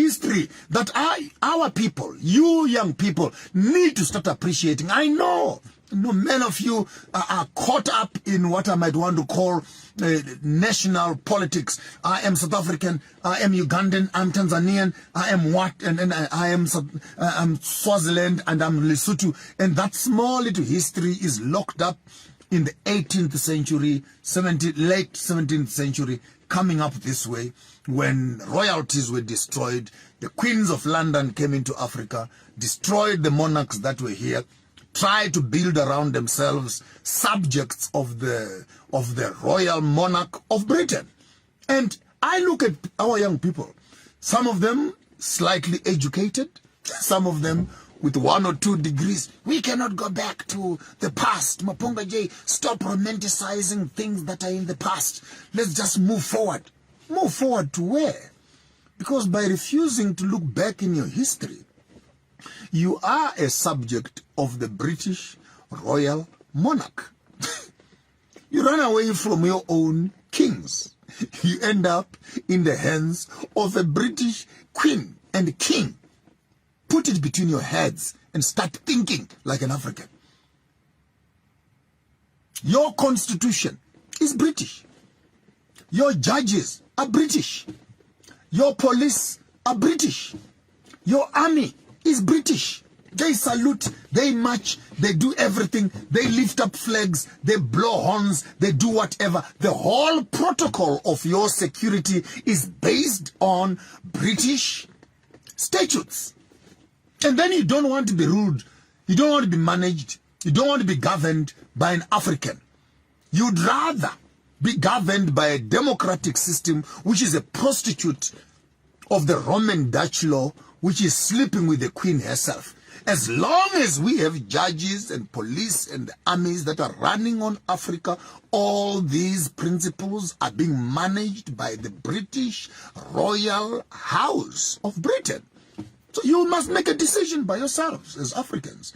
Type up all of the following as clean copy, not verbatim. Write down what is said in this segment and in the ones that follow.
history that our people, you young people, need to start appreciating. I know many of you are caught up in what I might want to call national politics. I am South African, I am Ugandan, I'm Tanzanian, I am what, and I am Swaziland, and I'm Lesotho. And that small little history is locked up in the 18th century, late 17th century, coming up this way, when royalties were destroyed, the queens of London came into Africa, destroyed the monarchs that were here, tried to build around themselves subjects of the royal monarch of Britain. And I look at our young people, some of them slightly educated, some of them with 1 or 2 degrees. We cannot go back to the past. Mapunga J, stop romanticizing things that are in the past. Let's just move forward. Move forward to where? Because by refusing to look back in your history, you are a subject of the British royal monarch. You run away from your own kings. You end up in the hands of a British queen and king. Put it between your heads and start thinking like an African. Your constitution is British. Your judges are British. Your police are British. Your army is British. They salute, they march, they do everything, they lift up flags, they blow horns, they do whatever. The whole protocol of your security is based on British statutes. And then you don't want to be ruled, you don't want to be managed, you don't want to be governed by an African. You'd rather be governed by a democratic system, which is a prostitute of the Roman Dutch law, which is sleeping with the queen herself. As long as we have judges and police and armies that are running on Africa, all these principles are being managed by the British Royal House of Britain. So you must make a decision by yourselves as Africans.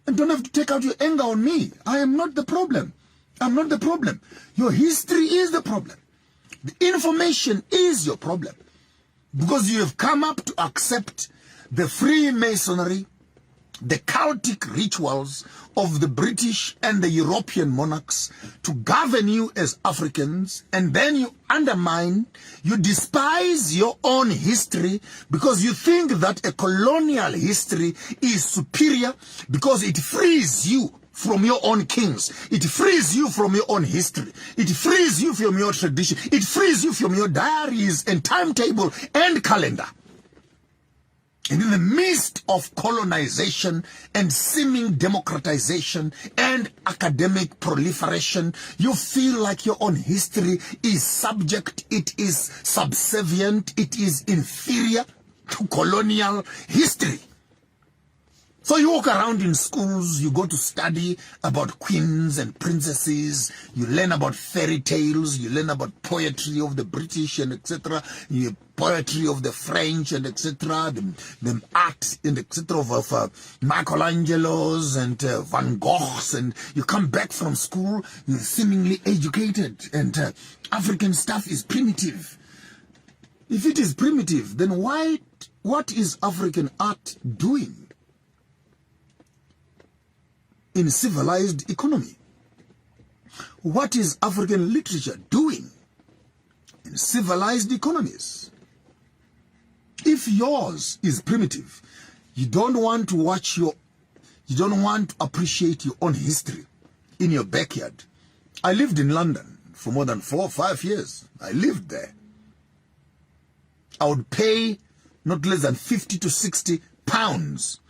And don't have to take out your anger on me. I am not the problem. I'm not the problem. Your history is the problem. The information is your problem. Because you have come up to accept the Freemasonry, the cultic rituals of the British and the European monarchs to govern you as Africans, and then you undermine, you despise your own history because you think that a colonial history is superior because it frees you from your own kings. It frees you from your own history. It frees you from your tradition. It frees you from your diaries and timetable and calendar. And in the midst of colonization and seeming democratization and academic proliferation, you feel like your own history is subject, it is subservient, it is inferior to colonial history. So you walk around in schools, you go to study about queens and princesses, you learn about fairy tales, you learn about poetry of the British and etc., poetry of the French and etc., the art and etc. of Michelangelo's and Van Gogh's, and you come back from school, you're seemingly educated, and African stuff is primitive. If it is primitive, then what is African art doing in civilized economy? What is African literature doing in civilized economies? If yours is primitive, you don't want to you don't want to appreciate your own history in your backyard. I lived in London for more than 4 or 5 years. I lived there. I would pay not less than 50 to 60 pounds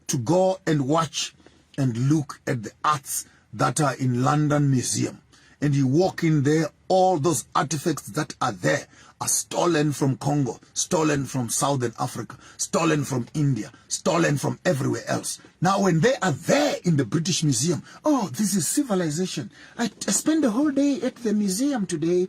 to go and watch and look at the arts that are in London Museum. And you walk in there, all those artifacts that are there are stolen from Congo, stolen from Southern Africa, stolen from India, stolen from everywhere else. Now when they are there in the British Museum, oh, this is civilization. I spent the whole day at the museum today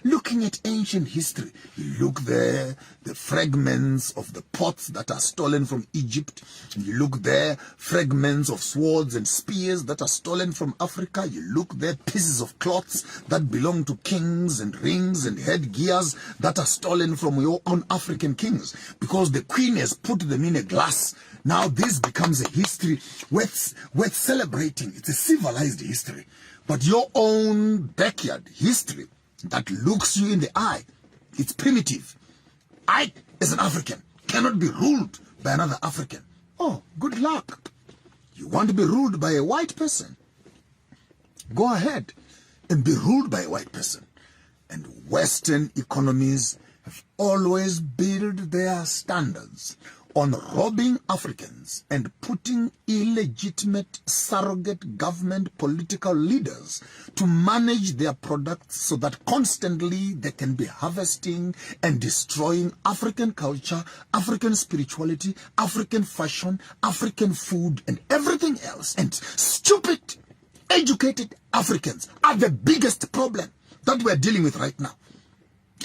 looking at ancient history. You look there, the fragments of the pots that are stolen from Egypt. You look there, fragments of swords and spears that are stolen from Africa. You look there, pieces of cloths that belong belong to kings and rings and headgears that are stolen from your own African kings because the queen has put them in a glass. Now this becomes a history worth celebrating. It's a civilized history. But your own backyard history that looks you in the eye, it's primitive. I, as an African, cannot be ruled by another African. Oh, good luck. You want to be ruled by a white person? Go ahead and be ruled by a white person. And Western economies have always built their standards on robbing Africans and putting illegitimate surrogate government political leaders to manage their products so that constantly they can be harvesting and destroying African culture, African spirituality, African fashion, African food, and everything else. And stupid, educated Africans are the biggest problem that we're dealing with right now,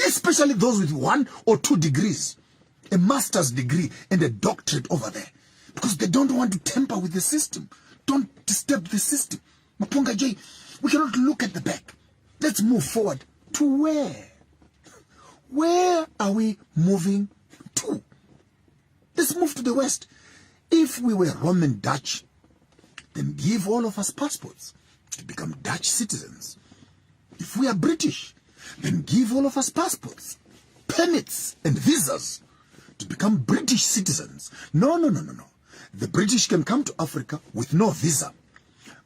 especially those with 1 or 2 degrees. A master's degree and a doctorate over there, because they don't want to tamper with the system. Don't disturb the system. Mapunga J, we cannot look at the back. Let's move forward. To where? Where are we moving to? Let's move to the West. If we were Roman Dutch, then give all of us passports to become Dutch citizens. If we are British, then give all of us passports, permits, and visas to become British citizens. No. The British can come to Africa with no visa.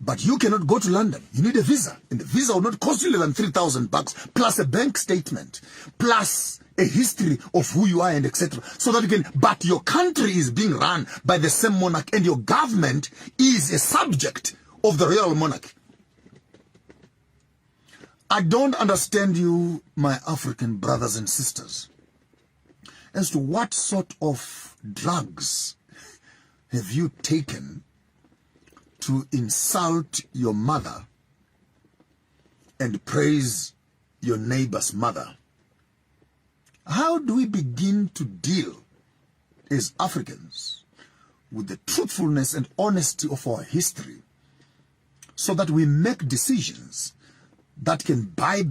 But you cannot go to London. You need a visa. And the visa will not cost you less than $3,000, plus a bank statement, plus a history of who you are and etc. So that you can, but your country is being run by the same monarch and your government is a subject of the royal monarch. I don't understand you, my African brothers and sisters, as to what sort of drugs have you taken to insult your mother and praise your neighbor's mother. How do we begin to deal as Africans with the truthfulness and honesty of our history so that we make decisions that can buy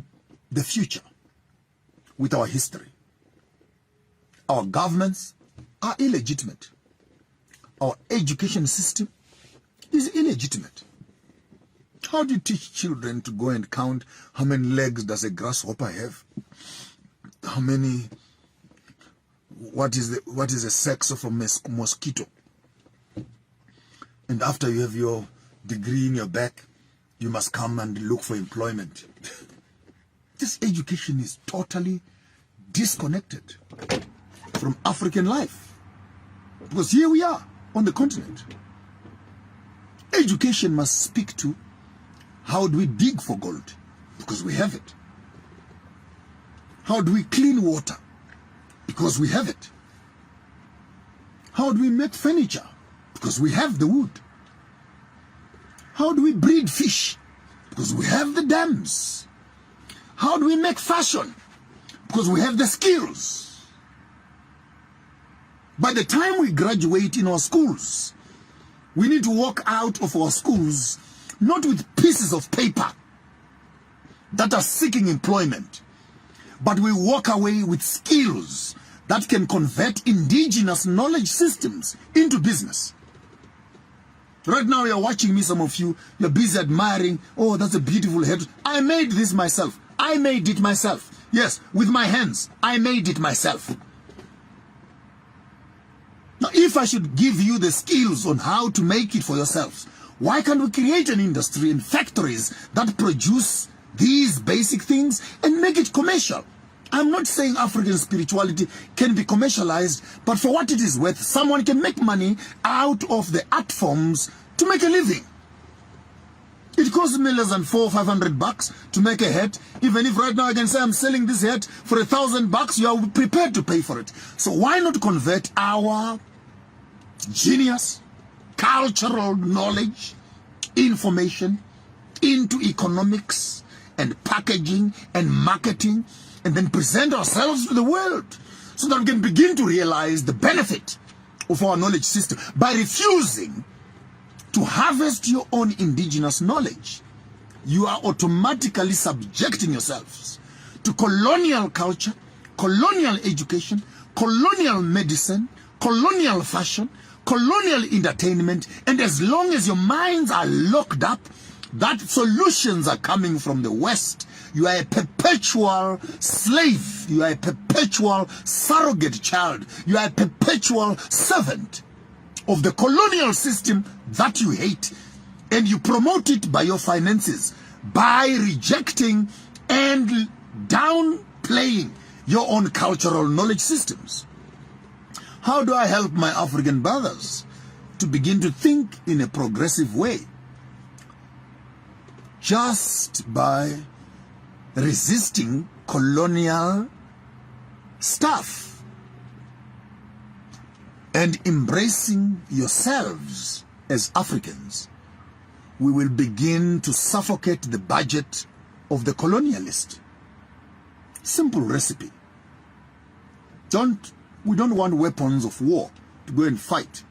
the future with our history? Our governments are illegitimate. Our education system is illegitimate. How do you teach children to go and count how many legs does a grasshopper have? How many, what is the sex of a mosquito? And after you have your degree in your back, you must come and look for employment. This education is totally disconnected from African life. Because here we are on the continent. Education must speak to how do we dig for gold? Because we have it. How do we clean water? Because we have it. How do we make furniture? Because we have the wood. How do we breed fish? Because we have the dams. How do we make fashion? Because we have the skills. By the time we graduate in our schools, we need to walk out of our schools not with pieces of paper that are seeking employment, but we walk away with skills that can convert indigenous knowledge systems into business. Right now you're watching me, some of you, you're busy admiring, oh, that's a beautiful head. I made this myself. I made it myself. Yes, with my hands, I made it myself. Now, if I should give you the skills on how to make it for yourselves, why can't we create an industry and factories that produce these basic things and make it commercial? I'm not saying African spirituality can be commercialized, but for what it is worth, someone can make money out of the art forms to make a living. It costs me less than $400 or $500 to make a hat. Even if right now I can say I'm selling this hat for $1,000, you are prepared to pay for it. So why not convert our genius, cultural knowledge, information into economics and packaging and marketing, and then present ourselves to the world so that we can begin to realize the benefit of our knowledge system by refusing to harvest your own indigenous knowledge you are automatically subjecting yourselves to colonial culture, colonial education, colonial medicine, colonial fashion, colonial entertainment, and as long as your minds are locked up, that solutions are coming from the West, you are a perpetual slave, you are a perpetual surrogate child, you are a perpetual servant of the colonial system that you hate, and you promote it by your finances, by rejecting and downplaying your own cultural knowledge systems. How do I help my African brothers to begin to think in a progressive way? Just by resisting colonial stuff and embracing yourselves as Africans, we will begin to suffocate the budget of the colonialist. Simple recipe. We don't want weapons of war to go and fight.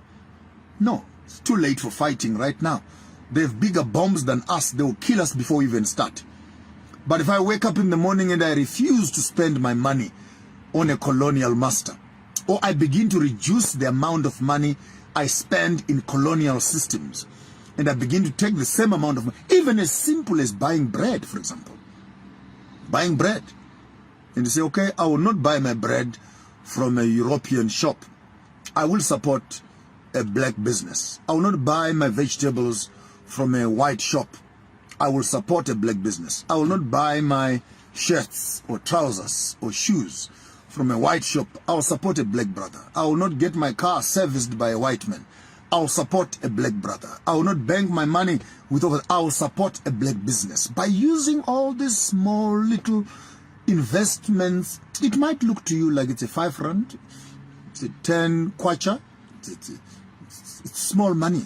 No, it's too late for fighting right now. They have bigger bombs than us. They will kill us before we even start. But if I wake up in the morning and I refuse to spend my money on a colonial master, or I begin to reduce the amount of money I spend in colonial systems, and I begin to take the same amount of money, even as simple as buying bread, for example. Buying bread. And you say, okay, I will not buy my bread from a European shop. I will support a black business. I will not buy my vegetables from a white shop. I will support a black business. I will not buy my shirts or trousers or shoes from a white shop. I will support a black brother. I will not get my car serviced by a white man. I will support a black brother. I will not bank my money with I will support a black business. By using all these small little investments, it might look to you like it's a 5 rand, it's a 10 kwacha, it's small money.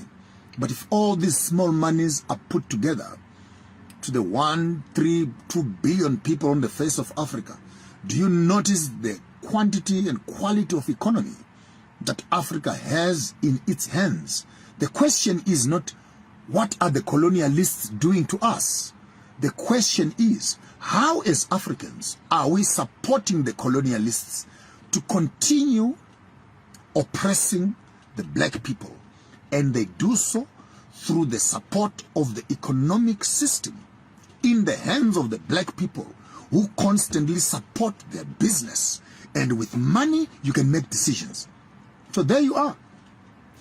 But if all these small monies are put together to the 1, 3, 2 billion people on the face of Africa, do you notice the quantity and quality of economy that Africa has in its hands? The question is not, what are the colonialists doing to us? The question is, how as Africans are we supporting the colonialists to continue oppressing the black people? And they do so through the support of the economic system in the hands of the black people, who constantly support their business. And with money, you can make decisions. So there you are.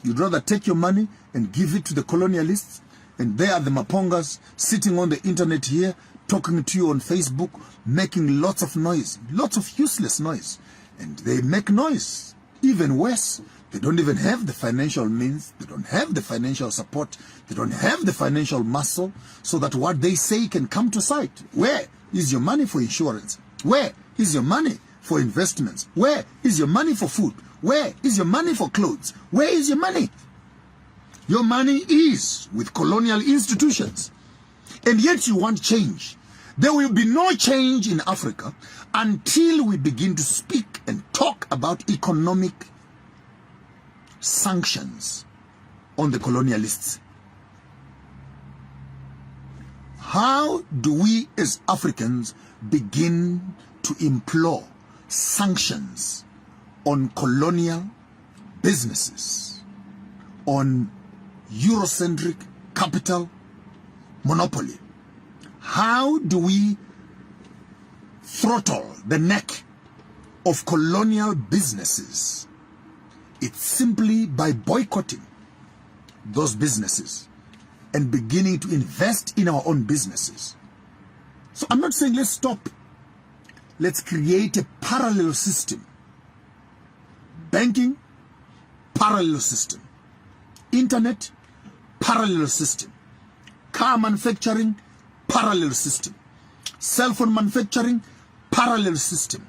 You'd rather take your money and give it to the colonialists, and they are the Mapongas sitting on the internet here, talking to you on Facebook, making lots of noise, lots of useless noise. And they make noise. Even worse, they don't even have the financial means, they don't have the financial support, they don't have the financial muscle, so that what they say can come to sight. Where is your money for insurance? Where is your money for investments? Where is your money for food? Where is your money for clothes? Where is your money? Your money is with colonial institutions. And yet you want change. There will be no change in Africa until we begin to speak and talk about economic sanctions on the colonialists. How do we as Africans begin to implore sanctions on colonial businesses, on Eurocentric capital monopoly? How do we throttle the neck of colonial businesses? It's simply by boycotting those businesses and beginning to invest in our own businesses. So I'm not saying let's stop. Let's create a parallel system. Banking, parallel system. Internet, parallel system. Car manufacturing, parallel system. Cell phone manufacturing, parallel system.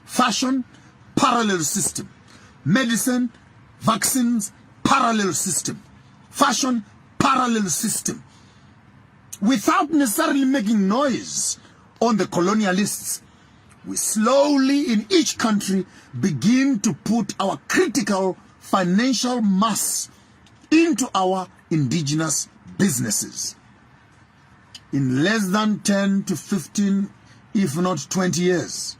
Fashion, parallel system. Medicine, vaccines, parallel system. Fashion, parallel system. Without necessarily making noise on the colonialists, we slowly in each country begin to put our critical financial mass into our indigenous businesses. in less than 10 to 15, if not 20 years,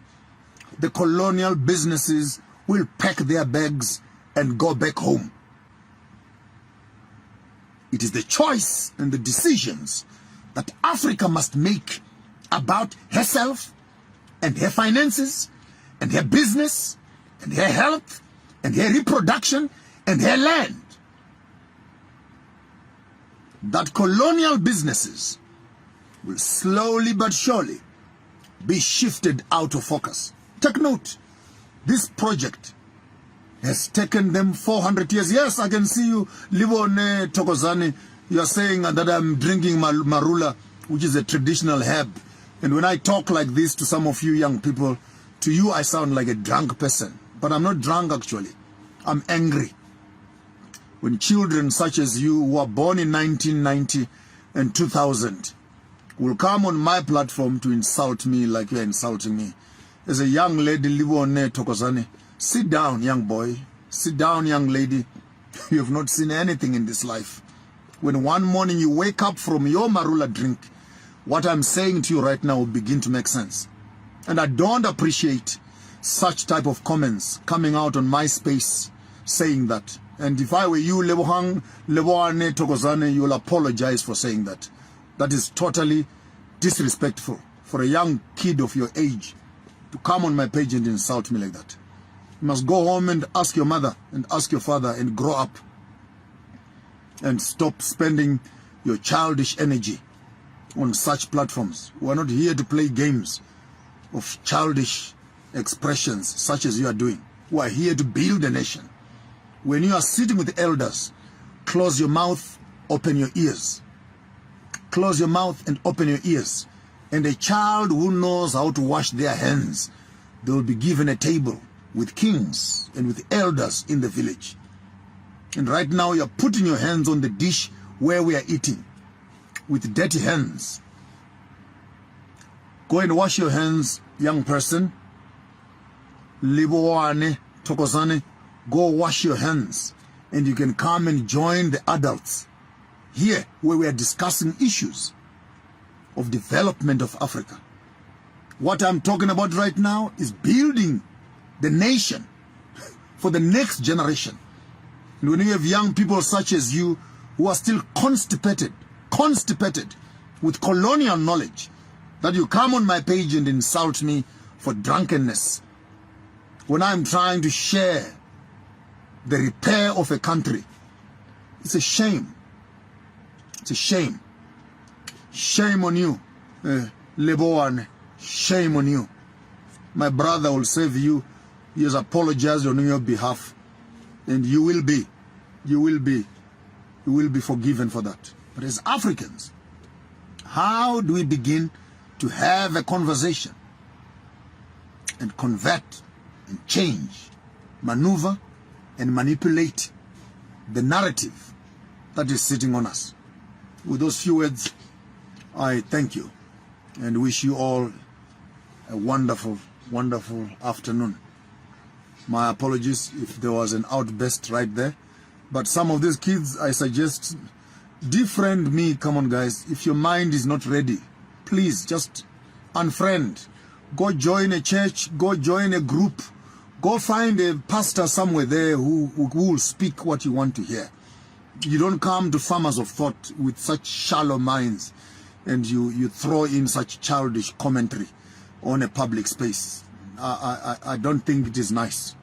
the colonial businesses will pack their bags and go back home. It is the choice and the decisions that Africa must make about herself and her finances and her business and her health and her reproduction and her land. That colonial businesses will slowly but surely be shifted out of focus. Take note, this project has taken them 400 years. Yes, I can see you, 𝗬𝗧𝗢𝗪𝗂𝗧𝗧. You are saying that I'm drinking marula, which is a traditional herb. And when I talk like this to some of you young people, to you I sound like a drunk person. But I'm not drunk actually. I'm angry. When children such as you who are born in 1990 and 2000 will come on my platform to insult me like you're insulting me. As a young lady, 𝗬𝗧𝗢𝗪𝗂𝗧𝗧, sit down, young boy. Sit down, young lady. You have not seen anything in this life. When one morning you wake up from your marula drink, what I'm saying to you right now will begin to make sense. And I don't appreciate such type of comments coming out on my space saying that. And if I were you, 𝗬𝗧𝗢𝗪𝗂𝗧𝗧, you will apologize for saying that. That is totally disrespectful for a young kid of your age to come on my page and insult me like that. You must go home and ask your mother and ask your father and grow up and stop spending your childish energy on such platforms. We are not here to play games of childish expressions such as you are doing. We are here to build a nation. When you are sitting with the elders, close your mouth, open your ears. Close your mouth and open your ears. And a child who knows how to wash their hands, they will be given a table with kings and with elders in the village. And right now you're putting your hands on the dish where we are eating with dirty hands. Go and wash your hands, young person. 𝗬𝗧𝗢𝗪𝗂𝗧𝗧, go wash your hands and you can come and join the adults here where we are discussing issues of development of Africa. What I'm talking about right now is building the nation for the next generation. And when you have young people such as you who are still constipated with colonial knowledge, that you come on my page and insult me for drunkenness, when I'm trying to share the repair of a country, it's a shame. It's a shame. Shame on you, 𝗬𝗧𝗢𝗪𝗂𝗧𝗧. Shame on you. My brother will save you. He has apologized on your behalf, and you will be forgiven for that. But as Africans, how do we begin to have a conversation and convert and change, maneuver and manipulate the narrative that is sitting on us? With those few words, I thank you and wish you all a wonderful, wonderful afternoon. My apologies if there was an outburst right there. But some of these kids, I suggest, defriend me. Come on, guys. If your mind is not ready, please just unfriend. Go join a church. Go join a group. Go find a pastor somewhere there who will speak what you want to hear. You don't come to farmers of thought with such shallow minds and you throw in such childish commentary on a public space. I don't think it is nice.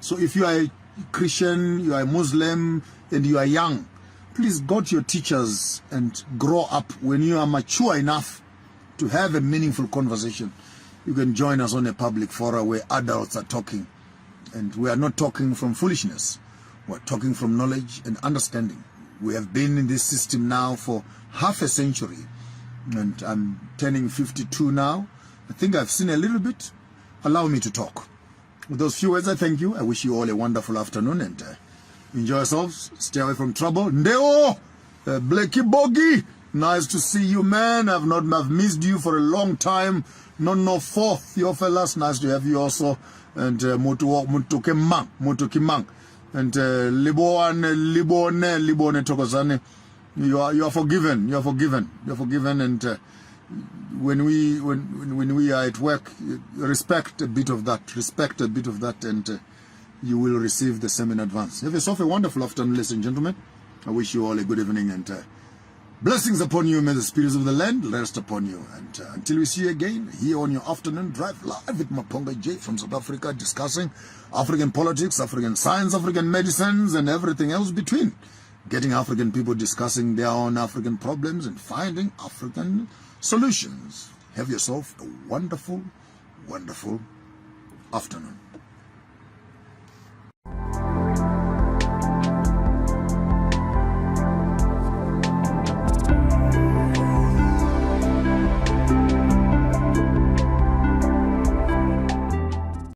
So if you are a Christian, you are a Muslim, and you are young, please go to your teachers and grow up. When you are mature enough to have a meaningful conversation, you can join us on a public forum where adults are talking. And we are not talking from foolishness. We're talking from knowledge and understanding. We have been in this system now for half a century. And I'm turning 52 now. I think I've seen a little bit. Allow me to talk. With those few words, I thank you. I wish you all a wonderful afternoon and enjoy yourselves. Stay away from trouble. Ndeo, Blakey Boggy, nice to see you, man. I've missed you for a long time. No fourth, your fellas. Nice to have you also. And 𝗬𝗧𝗢𝗪𝗂𝗧𝗧 and 𝗬𝗬𝗢𝗪𝗂𝗧𝗧. You are forgiven. You are forgiven. You are forgiven. And when we are at work, respect a bit of that. Respect a bit of that, and you will receive the same in advance. Have yourself a wonderful afternoon, ladies and gentlemen. I wish you all a good evening, and blessings upon you. May the spirits of the land rest upon you. And until we see you again here on your afternoon drive live with Maponga J from South Africa, discussing African politics, African science, African medicines, and everything else between. Getting African people discussing their own African problems and finding African solutions. Have yourself a wonderful, wonderful afternoon.